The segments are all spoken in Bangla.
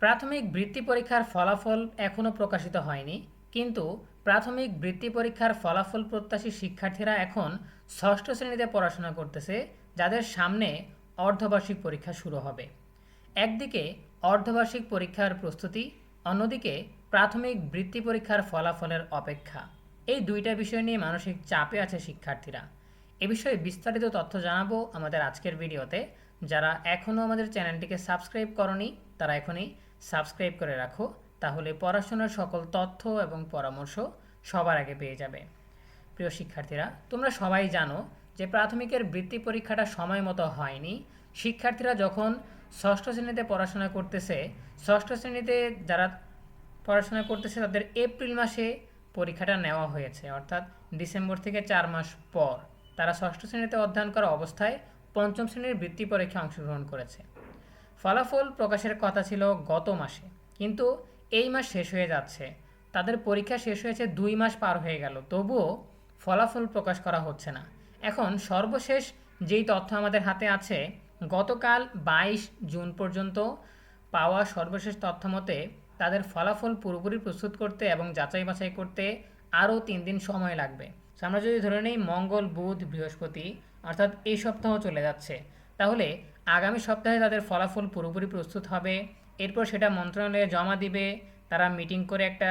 প্রাথমিক বৃত্তি পরীক্ষার ফলাফল এখনও প্রকাশিত হয়নি, কিন্তু প্রাথমিক বৃত্তি পরীক্ষার ফলাফল প্রত্যাশী শিক্ষার্থীরা এখন ষষ্ঠ শ্রেণীতে পড়াশোনা করতেছে, যাদের সামনে অর্ধবার্ষিক পরীক্ষা শুরু হবে। একদিকে অর্ধবার্ষিক পরীক্ষার প্রস্তুতি, অন্যদিকে প্রাথমিক বৃত্তি পরীক্ষার ফলাফলের অপেক্ষা। এই দুইটা বিষয় নিয়ে মানসিক চাপে আছে শিক্ষার্থীরা। এ বিষয়ে বিস্তারিত তথ্য জানাবো আমাদের আজকের ভিডিওতে। যারা এখনও আমাদের চ্যানেলটিকে সাবস্ক্রাইব করনি তারা এখনই সাবস্ক্রাইব করে রাখো, তাহলে পড়াশোনার সকল তথ্য এবং পরামর্শ সবার আগে পেয়ে যাবে। প্রিয় শিক্ষার্থীরা, তোমরা সবাই জানো যে প্রাথমিকের বৃত্তি পরীক্ষাটা সময় মতো হয়নি। শিক্ষার্থীরা যখন ষষ্ঠ শ্রেণীতে পড়াশোনা করতেছে, ষষ্ঠ শ্রেণীতে যারা পড়াশোনা করতেছে তাদের এপ্রিল মাসে পরীক্ষাটা নেওয়া হয়েছে, অর্থাৎ ডিসেম্বর থেকে 4 মাস পর তারা ষষ্ঠ শ্রেণীতে অধ্যয়ন করা অবস্থায় পঞ্চম শ্রেণীর বৃত্তি পরীক্ষায় অংশগ্রহণ করেছে। ফলাফল প্রকাশের কথা ছিল গত মাসে, কিন্তু এই মাস শেষ হয়ে যাচ্ছে। তাদের পরীক্ষা শেষ হয়েছে 2 মাস পার হয়ে গেল, তবুও ফলাফল প্রকাশ করা হচ্ছে না। এখন সর্বশেষ যেই তথ্য আমাদের হাতে আছে, গতকাল 22 জুন পর্যন্ত পাওয়া সর্বশেষ তথ্য মতে তাদের ফলাফল পুরোপুরি প্রস্তুত করতে এবং যাচাই বাছাই করতে আরও 3 দিন সময় লাগবে। আমরা যদি ধরে নিই মঙ্গল, বুধ, বৃহস্পতি, অর্থাৎ এই সপ্তাহ চলে যাচ্ছে, তাহলে আগামী সপ্তাহে তাদের ফলাফল পুরোপুরি প্রস্তুত হবে। এরপর সেটা মন্ত্রণালয়ে জমা দিবে, তারা মিটিং করে একটা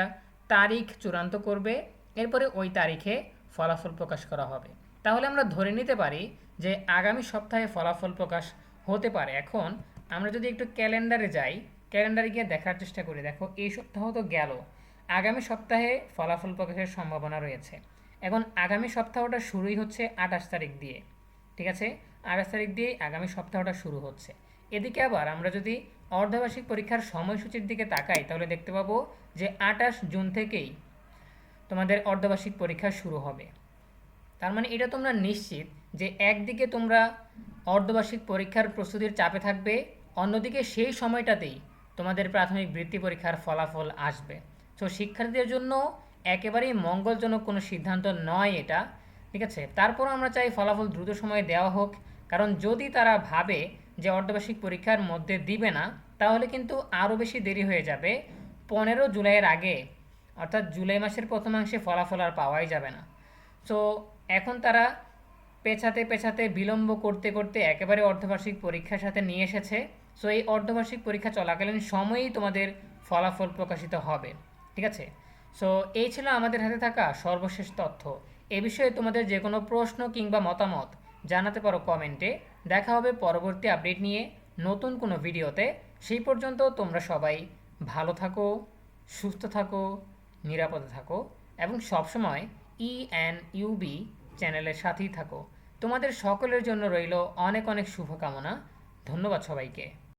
তারিখ চূড়ান্ত করবে, এরপরে ওই তারিখে ফলাফল প্রকাশ করা হবে। তাহলে আমরা ধরে নিতে পারি যে আগামী সপ্তাহে ফলাফল প্রকাশ হতে পারে। এখন আমরা যদি একটু ক্যালেন্ডারে যাই, ক্যালেন্ডারে গিয়ে দেখার চেষ্টা করি, দেখো এই সপ্তাহ তো গেল, আগামী সপ্তাহে ফলাফল প্রকাশের সম্ভাবনা রয়েছে। এখন আগামী সপ্তাহটা শুরুই হচ্ছে 28 তারিখ দিয়ে, ঠিক আছে? 28 তারিখ দিয়ে আগামী সপ্তাহটা শুরু হচ্ছে। এদিকে আবার আমরা যদি অর্ধবার্ষিক পরীক্ষার সময়সূচির দিকে তাকাই, তাহলে দেখতে পাবো যে 28 জুন থেকেই তোমাদের অর্ধবার্ষিক পরীক্ষা শুরু হবে। তার মানে এটা তোমরা নিশ্চিত যে একদিকে তোমরা অর্ধবার্ষিক পরীক্ষার প্রস্তুতির চাপে থাকবে, অন্যদিকে সেই সময়টাতেই তোমাদের প্রাথমিক বৃত্তি পরীক্ষার ফলাফল আসবে। তো শিক্ষার্থীদের জন্য একেবারেই মঙ্গলজনক কোনো সিদ্ধান্ত নয় এটা, ঠিক আছে? তারপরও আমরা চাই ফলাফল দ্রুত সময়ে দেওয়া হোক, কারণ যদি তারা ভাবে যে অর্ধবার্ষিক পরীক্ষার মধ্যে দিবে না, তাহলে কিন্তু আরও বেশি দেরি হয়ে যাবে। 15 জুলাইয়ের আগে, অর্থাৎ জুলাই মাসের প্রথমাংশে ফলাফল আর পাওয়াই যাবে না। সো এখন তারা পেছাতে পেছাতে বিলম্ব করতে করতে একেবারে অর্ধবার্ষিক পরীক্ষার সাথে নিয়ে এসেছে। সো এই অর্ধবার্ষিক পরীক্ষা চলাকালীন সময়েই তোমাদের ফলাফল প্রকাশিত হবে, ঠিক আছে? সো এই ছিল আমাদের হাতে থাকা সর্বশেষ তথ্য। এ বিষয়ে তোমাদের যে কোনো প্রশ্ন কিংবা মতামত জানাতে পারো কমেন্টে। দেখা হবে পরবর্তী আপডেট নিয়ে নতুন কোনো ভিডিওতে। সেই পর্যন্ত তোমরা সবাই ভালো থাকো, সুস্থ থাকো, নিরাপদে থাকো এবং সবসময় ENUB চ্যানেলের সাথেই থাকো। তোমাদের সকলের জন্য রইল অনেক অনেক শুভকামনা। ধন্যবাদ সবাইকে।